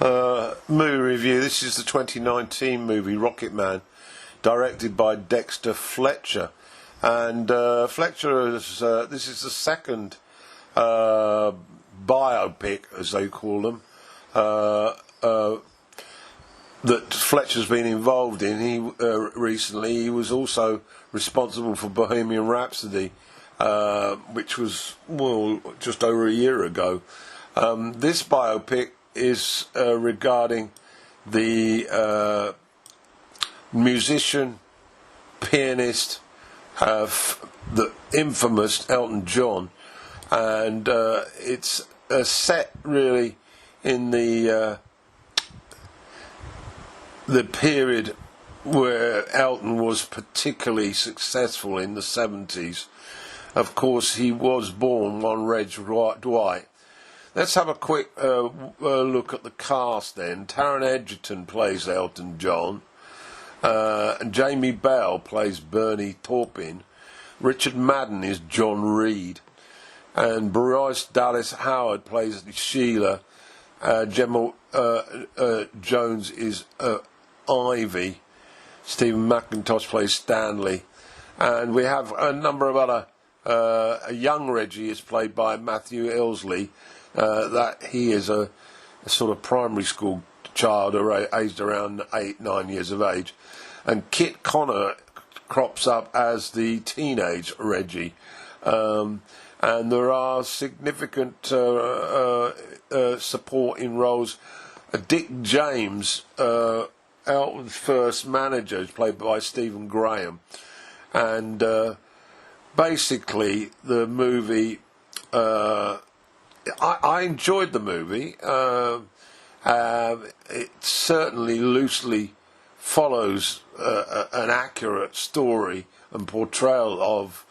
Movie review. This is the 2019 movie Rocketman, directed by Dexter Fletcher, and Fletcher is this is the second biopic, as they call them, that Fletcher's been involved in. He recently he was also responsible for Bohemian Rhapsody, which was just over a year ago. This biopic is regarding the musician, pianist, the infamous Elton John, and it's set really in the period where Elton was particularly successful in the 70s. Of course, he was born one Reg Dwight. Let's have a quick look at the cast then. Taron Egerton plays Elton John. And Jamie Bell plays Bernie Taupin. Richard Madden is John Reed. And Bryce Dallas Howard plays Sheila. Gemma Jones is Ivy. Stephen McIntosh plays Stanley. And we have a number of other... a young Reggie is played by Matthew Ilsley. That he is a sort of primary school child aged around 8-9 years of age, and Kit Connor crops up as the teenage Reggie, and there are significant supporting roles. Dick James, Elton's first manager, is played by Stephen Graham, and basically the movie. I enjoyed the movie. It certainly loosely follows an accurate story and portrayal of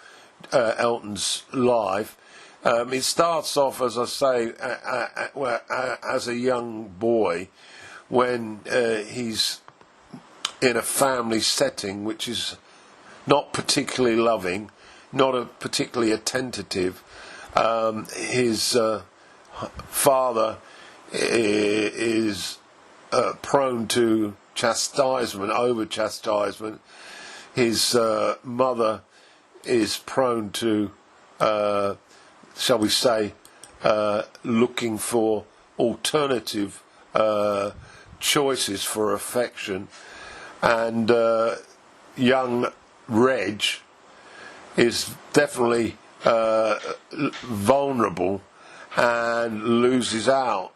Elton's life. It starts off, as I say, as a young boy when he's in a family setting which is not particularly loving, not particularly attentive. His father is prone to chastisement, over chastisement. His mother is prone to, shall we say, looking for alternative choices for affection. And young Reg is definitely vulnerable and loses out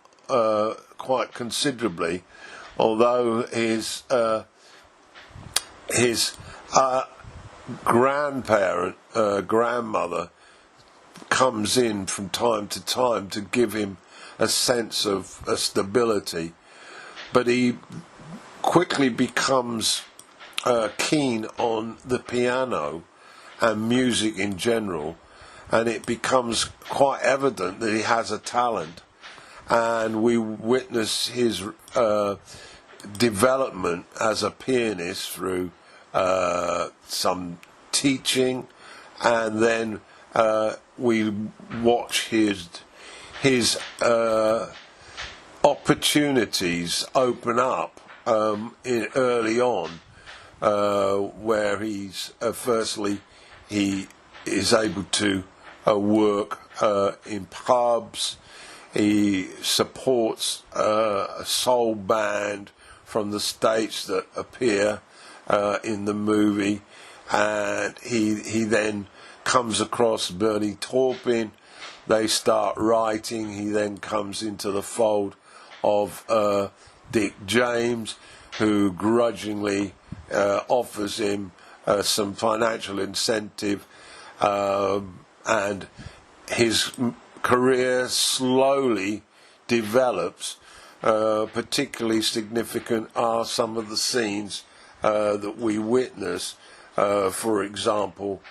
quite considerably, although his grandmother comes in from time to time to give him a sense of stability, but he quickly becomes keen on the piano and music in general, and it becomes quite evident that he has a talent, and we witness his development as a pianist through some teaching, and then we watch his opportunities open up early on, where he's firstly he is able to work in pubs. He supports a soul band from the States that appear in the movie, and he then comes across Bernie Taupin. They start writing. He then comes into the fold of Dick James, who grudgingly offers him some financial incentive, and his career slowly develops. Particularly significant are some of the scenes that we witness. For example,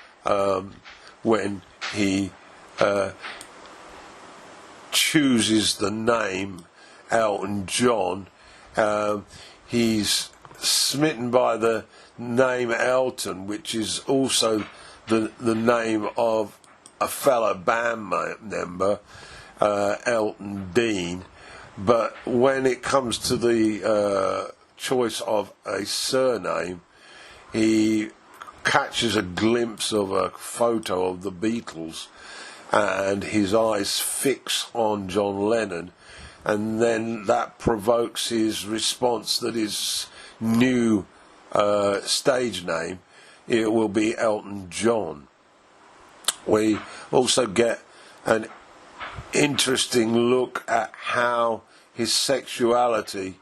when he chooses the name Elton John, he's smitten by the name Elton, which is also the name of a fellow band member, Elton Dean, But when it comes to the choice of a surname, he catches a glimpse of a photo of the Beatles, and his eyes fix on John Lennon, and then that provokes his response that his new stage name, it will be Elton John. We also get an interesting look at how his sexuality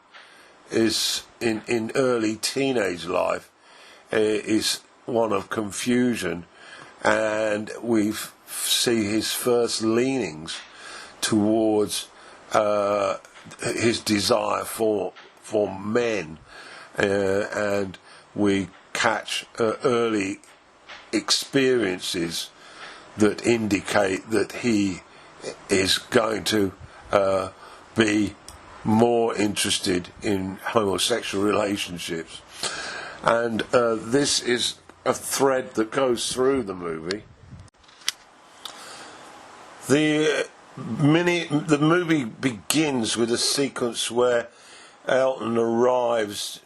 is in early teenage life is one of confusion, and we see his first leanings towards his desire for men, and we catch early experiences that indicate that he is going to be more interested in homosexual relationships. And this is a thread that goes through the movie. The movie begins with a sequence where Elton arrives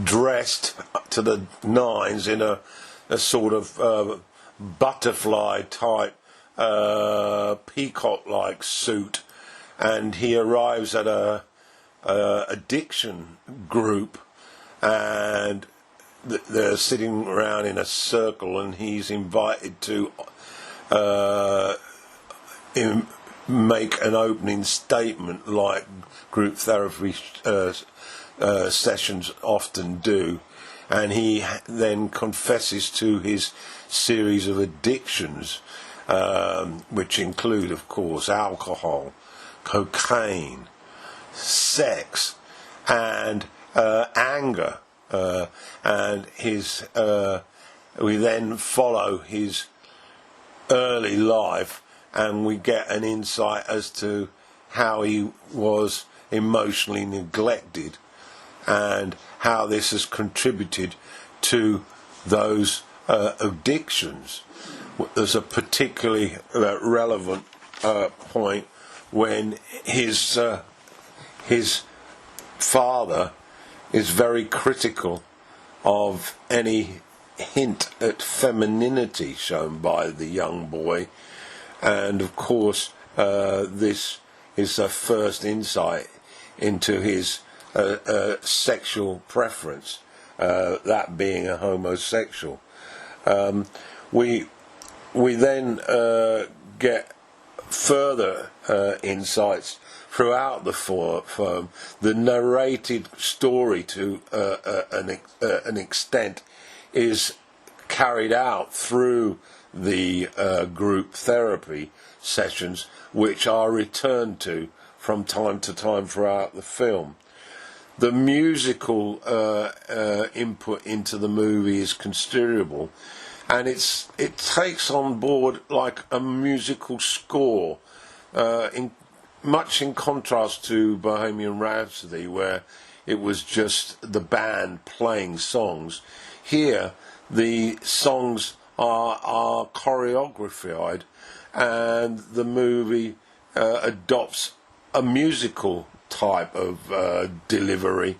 dressed to the nines in a sort of butterfly type peacock-like suit, and he arrives at a addiction group, and they're sitting around in a circle, and he's invited to make an opening statement like group therapy sessions often do, and he then confesses to his series of addictions, which include, of course, alcohol, cocaine, sex, and anger, and his we then follow his early life, and we get an insight as to how he was emotionally neglected and how this has contributed to those addictions. There's a particularly relevant point when his father is very critical of any hint at femininity shown by the young boy, and of course this is a first insight into his sexual preference, that being a homosexual. We then get further insights throughout the film. The narrated story, to an extent, is carried out through the group therapy sessions, which are returned to from time to time throughout the film. The musical input into the movie is considerable, and it takes on board like a musical score, much in contrast to Bohemian Rhapsody, where it was just the band playing songs. Here, the songs are choreographed, and the movie adopts a musical type of delivery,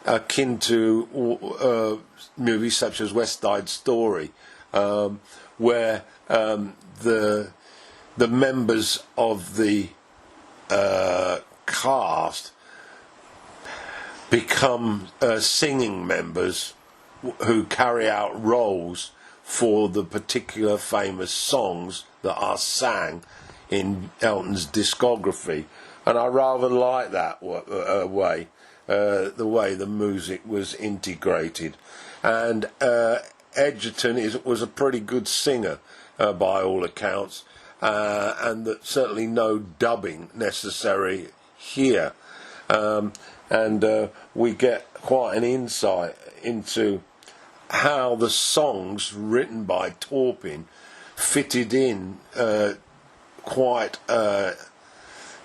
akin to movies such as West Side Story, where the members of the cast become singing members who carry out roles for the particular famous songs that are sang in Elton's discography. And I rather like that way, the way the music was integrated. And Edgerton was a pretty good singer by all accounts, and that certainly no dubbing necessary here. And we get quite an insight into how the songs written by Taupin fitted in quite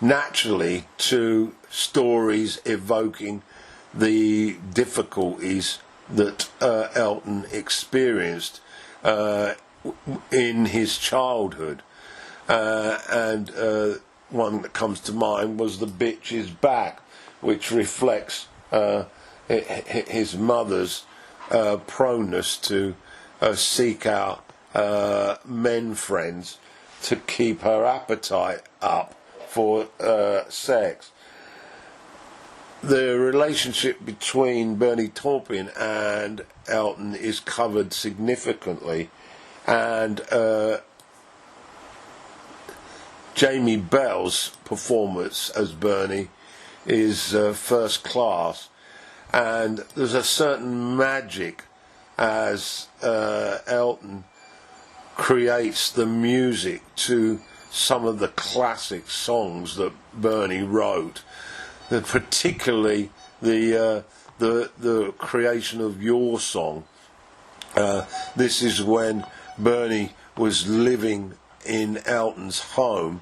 naturally to stories evoking the difficulties that Elton experienced in his childhood, and one that comes to mind was The Bitch Is Back, which reflects his mother's proneness to seek out men friends to keep her appetite up for sex. The relationship between Bernie Taupin and Elton is covered significantly, and Jamie Bell's performance as Bernie is first class, and there's a certain magic as Elton creates the music to some of the classic songs that Bernie wrote, that particularly the creation of Your Song. This is when Bernie was living in Elton's home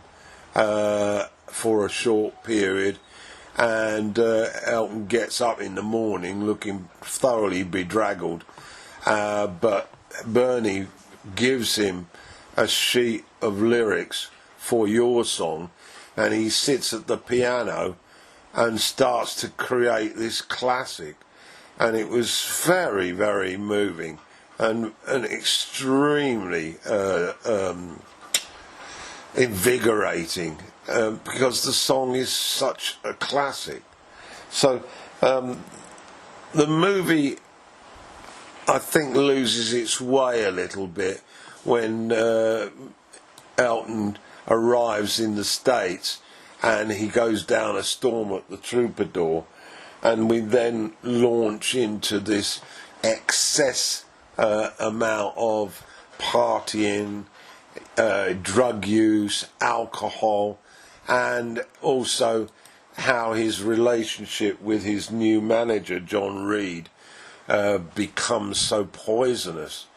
for a short period, and Elton gets up in the morning looking thoroughly bedraggled, but Bernie gives him a sheet of lyrics for Your Song, and he sits at the piano and starts to create this classic, and it was very, very moving and extremely invigorating, because the song is such a classic. So the movie, I think, loses its way a little bit when Elton arrives in the States and he goes down a storm at the Troubadour, and we then launch into this excess amount of partying, drug use, alcohol, and also how his relationship with his new manager, John Reed, becomes so poisonous.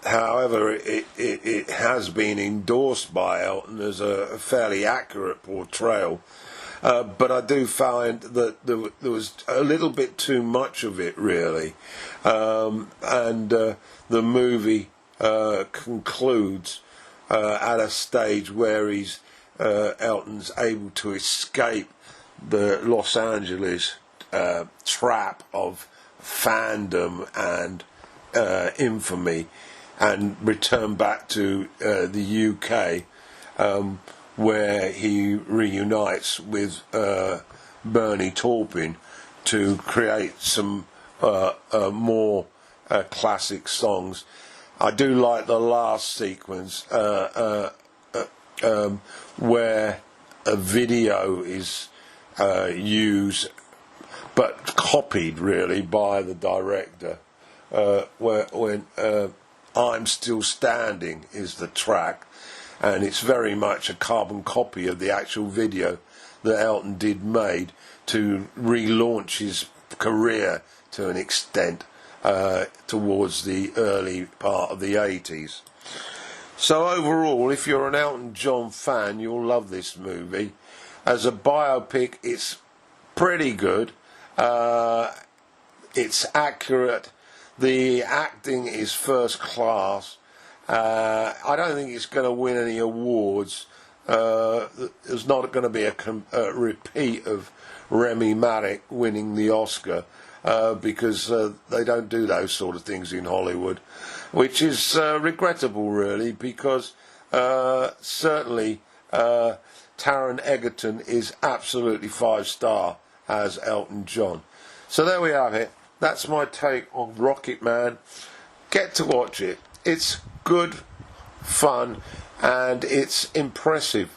However, it has been endorsed by Elton as a fairly accurate portrayal, but I do find that there was a little bit too much of it, really, and the movie concludes at a stage where Elton's able to escape the Los Angeles trap of fandom and infamy, and return back to the UK, where he reunites with Bernie Taupin to create some more classic songs. I do like the last sequence where a video is used, but copied really by the director, when I'm Still Standing is the track, and it's very much a carbon copy of the actual video that Elton did made to relaunch his career to an extent towards the early part of the 80s. So overall, if you're an Elton John fan, you'll love this movie. As a biopic, it's pretty good. It's accurate. The acting is first class. I don't think it's going to win any awards. There's not going to be a repeat of Rami Malek winning the Oscar, because they don't do those sort of things in Hollywood, which is regrettable, really, because certainly Taron Egerton is absolutely 5-star as Elton John. So there we have it. That's my take on Rocketman. Get to watch it. It's good fun and it's impressive.